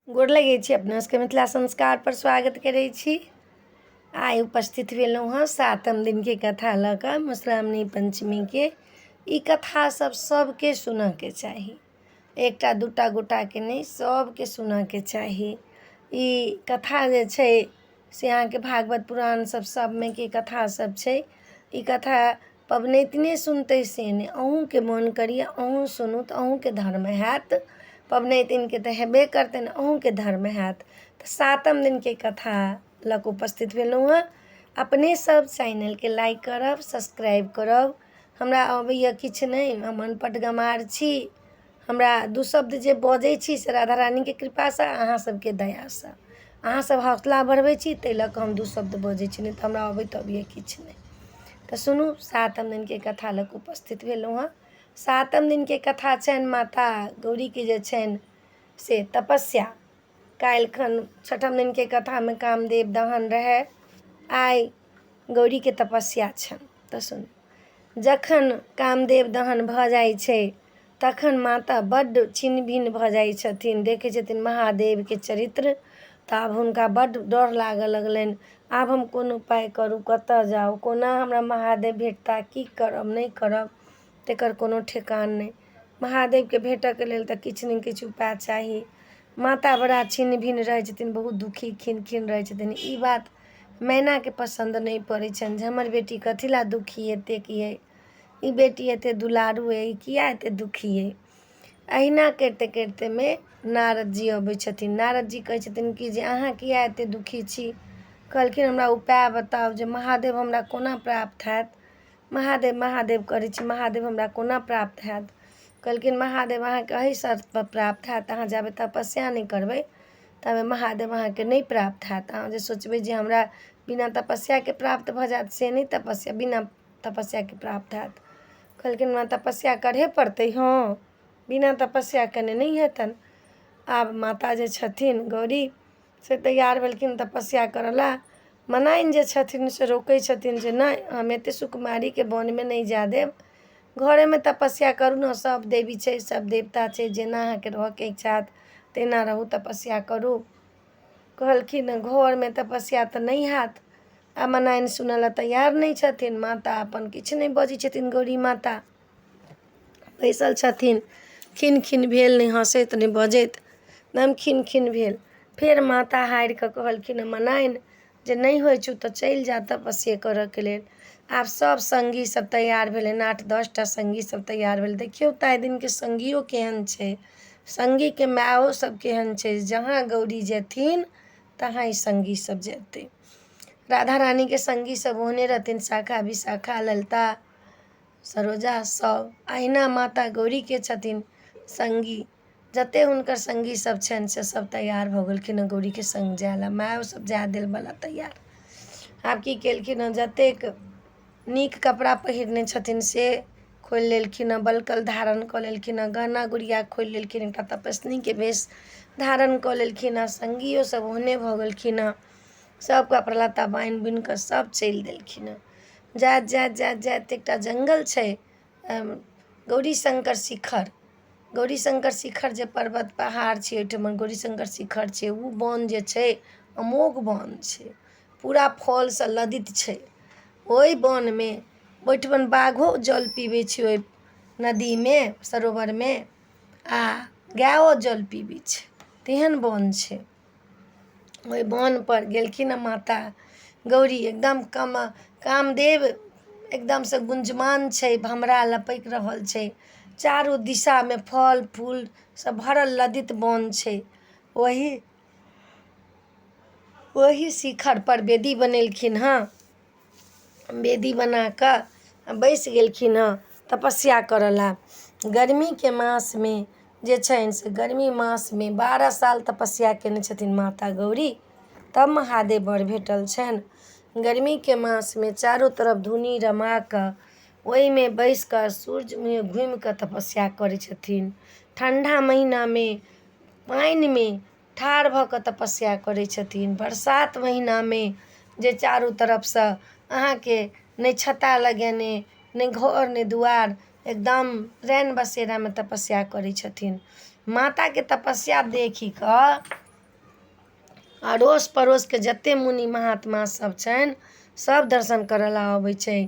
गोर लगै छी अपना सबके मिथिला संस्कार पर स्वागत करै छी। आइ उपस्थित भेलहुँ हँ 7म दिनके कथा लऽ कऽ मधुश्रावणी पंचमीके। ई कथा सबके सुनऽके चाही, एकटा दूटा गोटाके नहीं, सबके सुनऽके चाही। ई कथा जे छै से अहाँके भागवत पुराण सबमे के कथा सब छै। ई कथा पबनैतिने सुनतै से नहि, अहूँके मोन करिए अहूँ सुनू तऽ अहूँके धर्म हैत। पबनैतिनके तऽ हेबे करतनि, अहूँके धर्म हैत। तऽ 7म दिनके कथा लऽ कऽ उपस्थित भेलहुँ हँ। अपने सब चैनलके लाइक करब, सब्सक्राइब करब। हमरा अबैए किछु नहि, हम अनपढ़ गँवार छी। हमरा दू शब्द जे बजै छी से राधा रानीके कृपासँ, अहाँ सबके दयासँ। अहाँ सब हौसला बढ़बै छी ताहि लऽ कऽ हम दू शब्द बजै छी, नहि तऽ हमरा अबैए किछु नहि। तऽ सुनू 7म दिनके कथा लऽ कऽ उपस्थित भेलहुँ हँ। 7म दिनके कथा छनि माता गौरीके जे छनि से तपस्या। काल्हिखन 6म दिनके कथामे कामदेव दहन रहै, आइ गौरीके तपस्या छनि। तऽ सुनू, जखन कामदेव दहन भऽ जाइ छै तखन माता बड्ड छिन्न भिन्न भऽ जाइ छथिन। देखै छथिन महादेवके चरित्र तऽ आब हुनका बड्ड डर लागऽ लगलनि। आब हम कोन उपाय करू, कतऽ जाउ, कोना हमरा महादेव भेटता, की करब नहि करब, तेकर कोनो ठेकान नहि। महादेवके भेटऽके लेल तऽ किछु ने किछु उपाय चाही। माता बड़ा छिन्न भिन्न रहै छथिन, बहुत दुखी खिन्न खिन्न रहै छथिन। ई बात मैनाके पसन्द नहि पड़ै छनि जे हमर बेटी कथी लए दुखी एतेक अइ, ई बेटी एतेक दुलारू अइ, किया एतेक दुखी अइ। अहिना करिते करितेमे नारद जी अबै छथिन। नारद जी कहै छथिन कि जे अहाँ किया एतेक दुखी छी। कहलखिन हमरा उपाय बताउ जे महादेव हमरा कोना प्राप्त हैत। महादेव महादेव करै छी, महादेव हमरा कोना प्राप्त हैत। कहलखिन महादेव अहाँके एहि शर्तपर प्राप्त हैत, अहाँ जाबे तपस्या नहि करबै ताबे महादेव अहाँके नहि प्राप्त हैत। अहाँ जे सोचबै जे हमरा बिना तपस्याके प्राप्त भऽ जायत, से नहि, तपस्या बिना तपस्याके प्राप्त हैत। कहलखिन हमरा तपस्या करहे पड़तै, हाँ, बिना तपस्या केने नहि हेतनि। आब माता जे छथिन गौरी से तैयार भेलखिन तपस्या करऽ ला। मनाइन जे छथिन से रोकै छथिन जे नहि, हम एतेक सुकुमारीके वनमे नहि जाय देब, घरेमे तपस्या करू ने। सब देवी छै, सब देवता छै, जेना अहाँके रहऽके इच्छा हैत तेना रहू, तपस्या करू। कहलखिन घरमे तपस्या तऽ नहि हैत। आ मनाइन सुनऽ ला तैयार नहि छथिन। माता अपन किछु नहि बजै छथिन। गौरी माता बैसल छथिन, खिन्न खिन्न भेल, नहि हँसैत नहि बजैत, एकदम खिन्न खिन्न भेल। फेर माता हारि कऽ कहलखिन मनाइन जे नहि होइ छौ तऽ चलि जा तपस्या करऽके लेल। आब सब सङ्गी सब तैयार भेलनि, 8-10 टा सङ्गी सब तैयार भेल। देखियौ ताहि दिनके सङ्गियो केहन छै, सङ्गीके मायो सब केहन छै। जहाँ गौरी जेथिन तहाँ ई सङ्गी सब जेतै। राधा रानीके सङ्गी सब ओहने रहथिन, शाखा विशाखा, ललिता, सरोजा सब। अहिना माता गौरीके छथिन सङ्गी। जते हुनकर सङ्गी सब छनि से सब तैयार भऽ गेलखिन हँ गौरीके सङ्ग जाय ला। मायो सब जाय देलवला तैयार। आब की केलखिन हँ, जतेक नीक कपड़ा पहिरने छथिन से खोलि लेलखिन हँ, बलकल धारण कऽ लेलखिन हँ, गहना गुड़िया खोलि लेलखिन, एकटा तपस्नीके वेश धारण कऽ लेलखिन हँ। सङ्गियो सब ओहने भऽ गेलखिन हँ, सब कपड़ा लत्ता बान्हि बुनि कऽ सब चलि देलखिन हँ। जाइत जाइत जाइत जाइत एकटा जङ्गल छै, गौरी शङ्कर शिखर। गौरी शङ्कर शिखर जे पर्वत पहाड़ छै, ओहिठाम गौरी शङ्कर शिखर छै। ओ वन जे छै अमोघ वन छै, पूरा फलसँ लदित छै। ओहि वनमे ओहिठाम बाघो जल पीबै छै, ओहि नदीमे, सरोवरमे, आ गायो जल पीबै छै, तेहन वन छै। ओहि वनपर गेलखिन हँ माता गौरी। एकदम कामदेव एकदमसँ गुंजमान छै, भमरा लपकि रहल छै। चारू दिशामे फल फूल सब भरल लदित वन छै। ओही शिखर पर वेदी बनेलखिन हँ। वेदी बना कऽ बैसि गेलखिन हँ तपस्या करऽ ला। गर्मीके मासमे जे छनि से गर्मी मासमे 12 साल तपस्या केने छथिन माता गौरी, तब महादेव वर भेटल छनि। गर्मीके मासमे चारू तरफ धुनी रमा कऽ ओहिमे बैसि कऽ सूर्यमे घुमि कऽ तपस्या करै छथिन। ठण्डा महीनामे पानिमे ठाढ़ भऽ कऽ तपस्या करै छथिन। बरसात महीनामे जे चारू तरफसँ अहाँके नहि छत्ता लगेने, नहि घर नहि दुआर, एकदम रैन बसेरामे तपस्या करै छथिन। माताके तपस्या देखि कऽ अड़ोस पड़ोसके जते मुनि महात्मा सब छनि सब दर्शन करऽ ला अबै छै।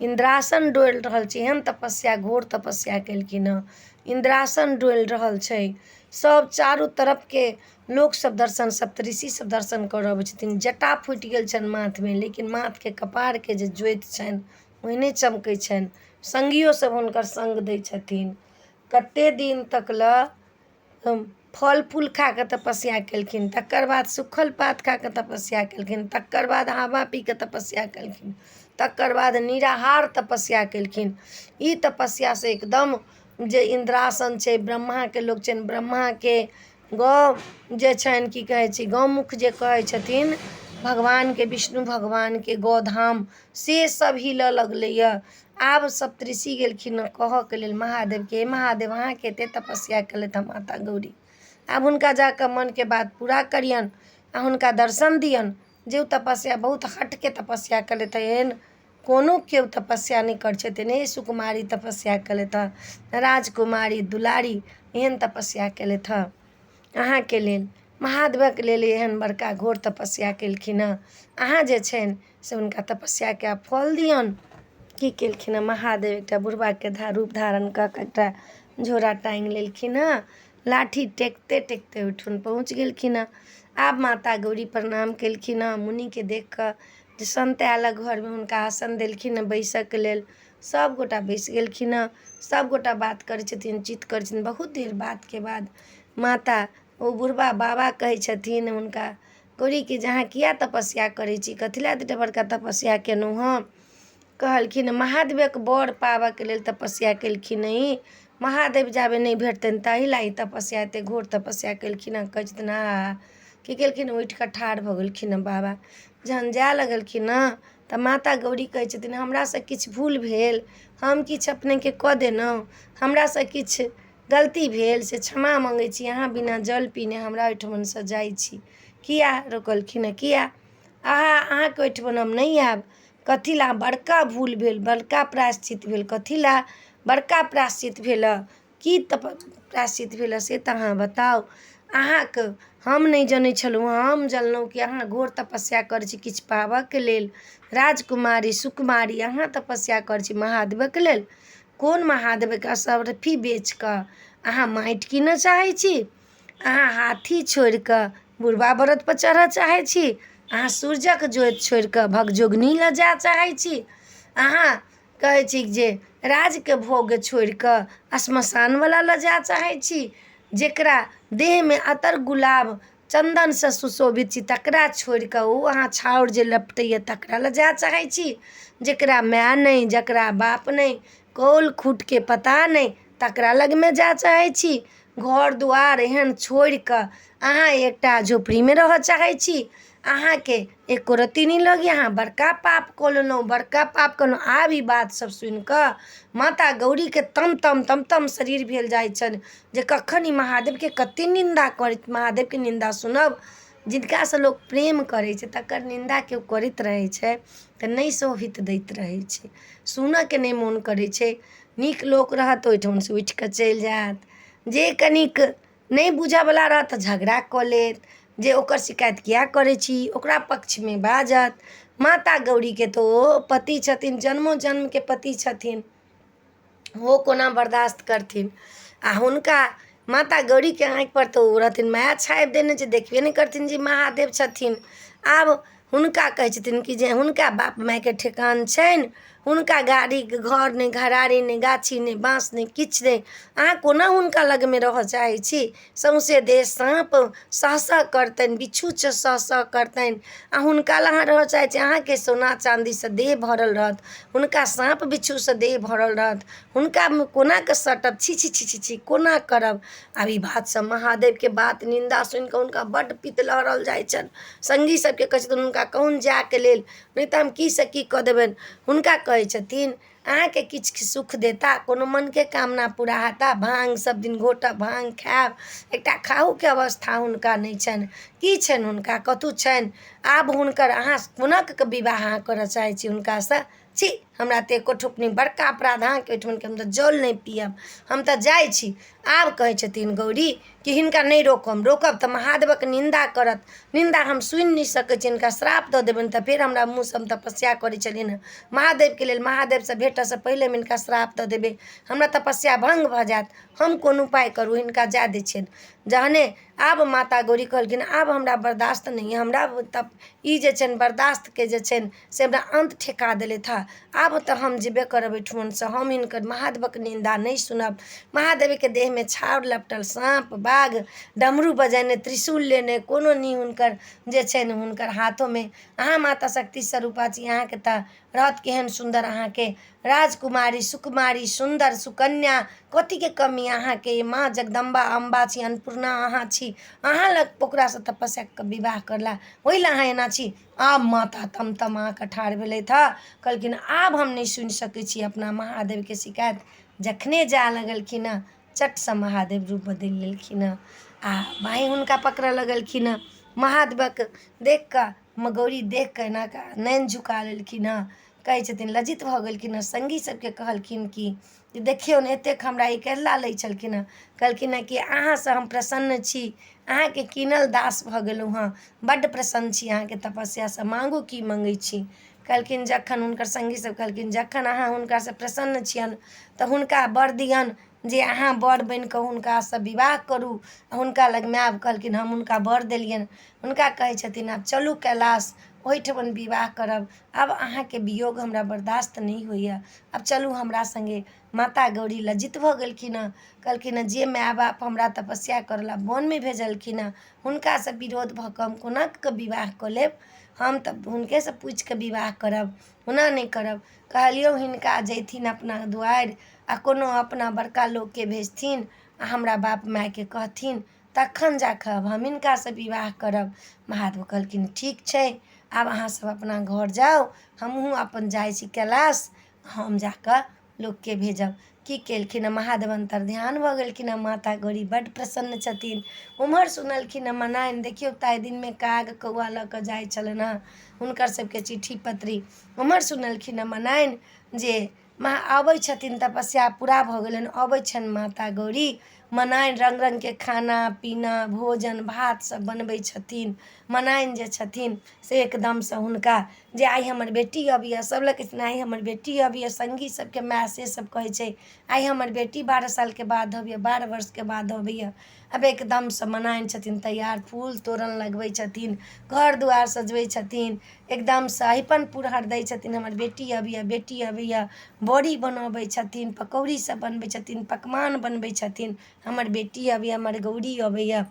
इन्द्रासन डोलि रहल छै, एहन तपस्या घोर तपस्या केलखिन हँ। इन्द्रासन डोलि रहल छै, सब चारू तरफके लोक सब दर्शन, सप्तऋषि सब दर्शन करऽ अबै छथिन। जटा फुटि गेल छनि माथमे, लेकिन माथके कपारके जे ज्योति छनि ओहिने चमकै छनि। सङ्गियो सब हुनकर सङ्ग दै छथिन। कते दिन तक फल फूल खा कऽ तपस्या केलखिन, तकर बाद सूखल पात खा कऽ तपस्या केलखिन, तकर बाद हवा पी कऽ तपस्या केलखिन, तकर बाद निराहार तपस्या केलखिन। ई तपस्या से एकदम जे इन्द्रासन छै, ब्रह्माके लोक छनि, ब्रह्माके गौ जे छनि की कहै छै गौमुख जे कहै छथिन भगवानके, विष्णु भगवानके गौधाम से सब हिलऽ लगलैए। आब सप्तऋषि गेलखिन कहऽके लेल महादेवके, हे महादेव अहाँके एतेक तपस्या केलथि हँ माता गौरी, आब हुनका जाकऽ मनके बात पूरा करियनि आ हुनका दर्शन दियनि। जे ओ तपस्या बहुत हटके तपस्या केलथि, एहन कोनो केओ तपस्या नहि करै छथिन। हे सुकुमारी तपस्या केलथि हँ, राजकुमारी दुलारी एहन तपस्या केलथि हँ अहाँके लेल, महादेवके लेल एहन बड़का घोर तपस्या केलखिन हँ। अहाँ जे छनि से हुनका तपस्याके आब फल दियौन। की केलखिन हँ महादेव, एकटा बुढ़बाके रूप धारण कऽ कऽ एकटा झोरा टाँगि लेलखिन हँ। लाठी टेकते टेकते ओहिठाम पहुँच गेलखिन हँ। आब माता गौरी प्रणाम केलखिन हँ। मुनिके देख कऽ जे संत आयल घरमे हुनका आसन देलखिन हँ बैसऽके लेल। सब गोटा बैसि गेलखिन हँ। सब गोटा बात करै छथिन, चित करै छथिन। बहुत देर बातके बाद माता ओ बुढ़बा बाबा कहै छथिन हुनका गौरीके, जे अहाँ किया तपस्या करै छी, कथी लए एतेक बड़का तपस्या केलहुँ हँ। कहलखिन महादेवके बर पाबऽके लेल तपस्या केलखिन ई। महादेव जाबे नहीं भेटतनि ताहि ला ई तपस्या, एतेक घोर तपस्या केलखिन हँ। कहै छथिन आ की केलखिन, उठि कऽ ठाढ़ भऽ गेलखिन हँ बाबा। जहन जाय लगलखिन हँ तऽ माता गौरी कहै छथिन हमरासँ किछु भूल भेल, हम किछु अपनेके कऽ देलहुँ, हमरासँ किछु गलती भेल से क्षमा मङ्गै छी, अहाँ बिना जल पीने हमरा ओहिठमनसँ जाइ छी। किया रोकलखिन हँ, किया अहाँके ओहिठमन हम नहि आयब। कथी ला, बड़का भूल भेल, बड़का प्रायश्चित भेल। कथी ला बड़का प्रायश्चित भेल, की प्रायश्चित भेल से तऽ अहाँ बताउ। अहाँके हम नहि जनै छलहुँ, हम जनलहुँ कि अहाँ घोर तपस्या करै छी किछु पाबऽके लेल। राजकुमारी सुकुमारी अहाँ तपस्या करै छी महादेवके लेल। कोन महादेवके असरफी बेच कऽ अहाँ माटि कीनऽ चाहै छी, अहाँ हाथी छोड़ि कऽ बुढ़बा बरदपर चढ़ऽ चाहै छी, अहाँ सूर्यक ज्योति छोड़ि कऽ भगजोगनी लऽ जाय चाहै छी, अहाँ कहै छी जे राजके भोग छोड़ि कऽ श्मशानवला लऽ जाय चाहै छी, जकरा देहमे अतर गुलाब चन्दनसँ सुशोभित छी तकरा छोड़ि कऽ ओ अहाँ छाउर जे लपटैए तकरा लऽ जाय चाहै छी, जकरा माय नहि, जकरा बाप नहि, कौल खूटके पता नहि तकरा लगमे जाय चाहै छी। घर दुआर एहन छोड़ि कऽ अहाँ एकटा झोपड़ीमे रहऽ चाहै छी। अहाँके एको रत्ती नहि लगी, अहाँ बड़का पाप कऽ लेलहुँ, बड़का पाप केलहुँ। आब ई बात सब सुनि कऽ माता गौरीके तम तम शरीर भेल जाइ छनि जे कखन ई महादेवके कतेक निन्दा करैत, महादेवके निन्दा सुनब। जिनकासँ लोक प्रेम करै छै तकर निन्दा केओ करैत रहै छै तऽ नहि शोभित दैत रहै छै, सुनऽके नहि मोन करै छै। नीक लोक रहत ओहिठामसँ उठि कऽ चलि जायत, जे कनिक नहि बुझऽवला रहत तऽ झगड़ा कऽ लेत, जे ओकर शिकायत किया करै छी ओकरा पक्षमे बाजत। माता गौरीके तऽ ओ पति छथिन, जन्मो जन्मके पति छथिन, ओ कोना बर्दाश्त करथिन। आ हुनका माता गौरीके आँखिपर तऽ ओ रहथिन माया छापि देने, जे देखबे नहि करथिन जे महादेव छथिन। आब हुनका कहै छथिन कि जे हुनका बाप मायके ठेकान छनि, हुनका गाड़ी घर नहि, घराड़ी नहि, गाछी नहि, बाँस नहि, किछु नहि, अहाँ कोना हुनका लगमे रहऽ चाहै छी। सौँसे देह साँप सह सह करतनि, बिच्छू सह सह करतनि, आ हुनका लग अहाँ रहऽ चाहै छी। अहाँके सोना चाँदीसँ देह भरल रहत, हुनका साँप बिच्छूसँ देह भरल रहत, हुनकामे कोनाके सटब, छी छी छी छी छी कोना करब। आब ई बात सब महादेवके बात निन्दा सुनि कऽ हुनका बड्ड पित्त लहरल जाइ छनि। सङ्गी सबके कहै छथिन हुनका कहून जायके लेल, नहि तऽ हम की से की कऽ देबनि। हुनका कहै छथिन अहाँके किछु सुख देता, कोनो मनके कामना पूरा हेता, भाङ्ग सब दिन घोटब, भाङ्ग खायब, एकटा खाहूके अवस्था हुनका नहि छनि। की छनि हुनका, कथू छनि। आब हुनकर अहाँ कोनाके विवाह अहाँ करऽ चाहै छी हुनकासँ, छी हमरा तऽ एको ठोपनी बड़का अपराध अहाँके ओहिठमन के हम तऽ जल नहीं पियब, हम तऽ जाइ छी। आब कहै छथिन गौरी कि हिनका नहीं रोकब तऽ महादेवक निंदा करत, निंदा हम सुनि नहीं सकै छी, हिनका श्राप दऽ देबनि तऽ फेर हमरा मुँहसँ हम तपस्या करै छलियनि हँ महादेवके लेल, महादेवसँ भेटऽसँ पहिले हम हिनका श्राप दऽ देबै, हमरा तपस्या भंग भऽ जायत, हम कोन उपाय करू, हिनका जाय दै छियनि। जहने आब माता गौरी कहलखिन आब हमरा बर्दाश्त नहीं, हमरा तब ई जे छनि बर्दाश्तके जे छनि से हमरा अंत ठेका देलथि हँ, आब तऽ हम जेबे करब एहिठुमनसँ, हम हिनकर महादेवक निंदा नहीं सुनब। महादेवके देहमे छाउर लपटल, साँप बाघ डमरू बजेने, त्रिशूल लेने, कोनो नहीं हुनकर जे छनि हुनकर हाथोमे। अहाँ माता शक्ति स्वरूपा छी, अहाँके तऽ रहत केहन सुन्दर, अहाँके राजकुमारी सुकुमारी सुन्दर सुकन्या, कथीके कमी अहाँके, माँ जगदम्बा अम्बा छी, अन्नपूर्णा अहाँ छी, अहाँ लग ओकरासँ तपस्या कऽ विवाह करला, ओहि लए अहाँ एना छी। आब माता तमतमा कऽ ठाढ़ भेलथि हँ, कहलखिन आब हम नहीं सुनि सकै छी अपना महादेवके शिकायत। जखने जा लगलखिन हँ चटसँ महादेव रूप बदलि लेलखिन हँ आ बाँहि हुनका पकड़ऽ लगलखिन हँ। महादेवक देख कऽ गौरी देख कऽ एना कऽ नैन झुका लेलखिन हँ, कहै छथिन लज्जित भऽ गेलखिन हँ। संगी सबके कहलखिन कि देखियौ ने एतेक हमरा ई कैला लै छलखिन हँ, कहलखिन हँ कि अहाँसँ हम प्रसन्न छी, अहाँके कीनल दास भऽ गेलहुँ हँ, बड्ड प्रसन्न छी अहाँके तपस्यासँ, मांगू की मंगै छी। कहलखिन जखन हुनकर संगी सब कहलखिन जखन अहाँ हुनकासँ प्रसन्न छियनि तऽ हुनका वर दियनि जे अहाँ वर बनि कऽ हुनकासँ विवाह करू। हुनका लगमे आब कहलखिन हम हुनका वर देलियनि, हुनका कहै छथिन आब चलू कैलाश, ओहिठमन विवाह करब, आब अहाँके वियोग हमरा बर्दाश्त नहीं होइए, आब चलू हमरा संगे। माता गौरी लज्जित भऽ गेलखिन हँ, कहलखिन हँ जे माय बाप हमरा तपस्या करला वनमे भेजलखिन हँ, हुनकासँ विरोध भऽ कऽ हम कोना कऽ विवाह कऽ लेब, हम तऽ हुनकेसँ पूछि कऽ विवाह करब, ओना नहीं करब। कहलियौ हिनका जैथिन अपना दुआरि आ कोनो अपना बड़का लोकके भेजथिन आ हमरा बाप मायके कहथिन तखन जाकऽ हम हिनकासँ विवाह करब। महादेव कहलखिन ठीक छै, आब अहाँसब अपना घर जाउ, हमहूँ अपन जाइ छी कैलाश, हम जाकऽ लोकके भेजब। की केलखिन हँ महादेव अंतर्ध्यान भऽ गेलखिन हँ, माता गौरी बड्ड प्रसन्न छथिन। उम्हर सुनलखिन हँ मनाइन, देखियौ ताहि दिनमे काग कौआ लऽ कऽ जाइ छलनि हँ हुनकर सबके चिट्ठी पत्री, उम्हर सुनलखिन हँ मनाइन जे आबै छथिन, तपस्या पूरा भऽ गेलनि, अबै छनि माता गौरी, मनाइन रङ्ग रङ्गके खाना पीना भोजन भात सब बनबै छथिन। मनाइन जे छथिन से एकदमसँ हुनका जे आइ हमर बेटी अबैए, सब लऽ कहै आइ हमर बेटी अबैए, संगी सबके माय से सब कहै छै आइ हमर बेटी 12 सालके बाद अबैए, 12 वर्षके बाद अबैए। अब एकदमसँ मनाइन छथिन तैयार, फूल तोरण लगबै छथिन, घर दुआर सजबै छथिन, एकदमसँ अहिपन पुरहर दै छथिन हमर बेटी अबैए बेटी अबैए, बड़ी बनबै छथिन, पकौड़ी सब बनबै छथिन, पकवान बनबै छथिन, हमर बेटी अबैए हमर गौरी अबैए।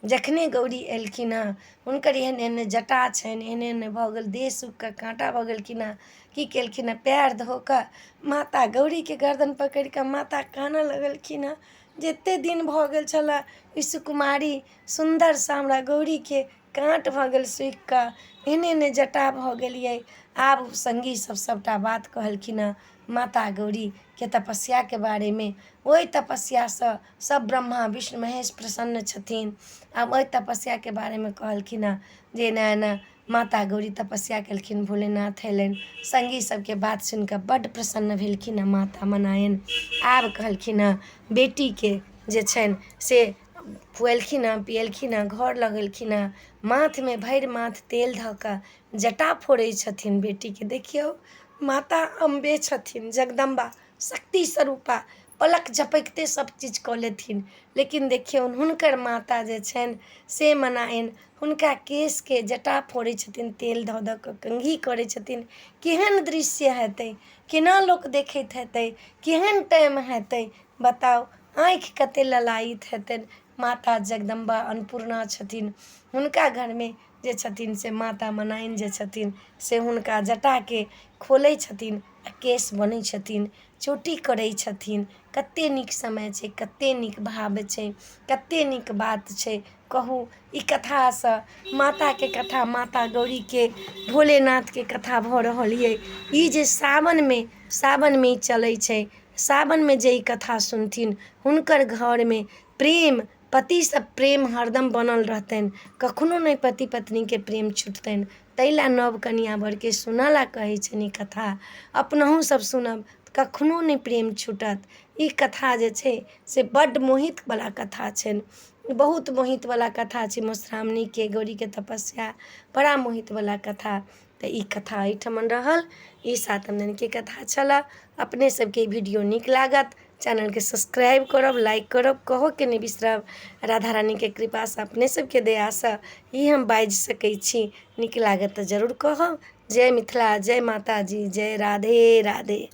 जखने गौरी एलखिन हँ हुनकर एहन एहन जटा छनि, एहन एहन भऽ गेल, देह सुख कऽ काँटा भऽ गेलखिन हँ। की केलखिन हँ पैर धो कऽ माता गौरीके गर्दन पकड़ि कऽ माता कानऽ लगलखिन हँ जे एतेक दिन भऽ गेल छलऽ ई सुकुमारी सुन्दरसँ हमरा गौरीके काँट भऽ गेल सुखि कऽ, एहने एहने जटा भऽ गेलियै। आब संगी सब सबटा बात कहलखिन हँ माता गौरीके तपस्याके बारेमे, ओहि तपस्यासँ सब ब्रह्मा विष्णु महेश प्रसन्न छथिन। आब ओहि तपस्याके बारेमे कहलखिन हँ जे एना एना माता गौरी तपस्या केलखिन, भोलेनाथ अयलनि, संगी सबके बात सुनि कऽ बड्ड प्रसन्न भेलखिन हँ माता मनाइन। आब कहलखिन हँ बेटीके जे छनि से खुएलखिन हँ पिएलखिन हँ, घर लगेलखिन हँ, माथमे भरि माथ तेल धऽ कऽ जटा फोड़ै छथिन बेटीके। देखियौ माता अम्बे छथिन, जगदम्बा शक्ति स्वरूपा, पलक झपकते सब चीज कऽ लेथिन, लेकिन देखियौन हुनकर माता जे छनि से मनाइन हुनका केशके जटा फोड़ै छथिन, तेल धऽ धऽ कऽ कंघी करै छथिन। केहन दृश्य हेतै, केना लोक देखैत हेतै, केहन टाइम हेतै बताउ, आँखि कते ललायित हेतनि। माता जगदम्बा अन्नपूर्णा छथिन, हुनका घरमे जे छथिन से माता मनाइन जे छथिन से हुनका जटाके खोलै छथिन आ केश बनै छथिन, चोटी करै छथिन। कते नीक समय छै, कते नीक भाव छै, कते नीक बात छै, कहू ई कथासँ माताके कथा, माता गौरीके भोलेनाथके कथा भऽ रहल अइ। ई जे सावनमे ई चलै छै, सावनमे जे ई कथा सुनथिन हुनकर घरमे प्रेम पति से प्रेम हरदम बनल रहतनि, कखनो नहीं पति पत्नी के प्रेम छूटतनि। तैला नव कनिया बर के सुनला कहै छनि कथा, अपनहु सब सुनब कखनो नहीं प्रेम छूटत। ई कथा जे छै से बड्ड मोहित वाला कथा छनि, बहुत मोहित वाला कथा छै। मधुश्रावणी के गौरी के तपस्या बड़ा मोहित वाला कथा। तो ई कथा एहिठमन रहल, ई सातम दिन के कथा छला। अपने सबके वीडियो नीक लागत, चैनल के सब्सक्राइब करब, लाइक करब, कहो के नहीं बिसरब। राधा रानी के कृपा से अपने सबके दया से ही हम बाजि सकै छी। नीक लागत तो जरूर कहब। जय मिथिला, जय माता जी, जय राधे राधे।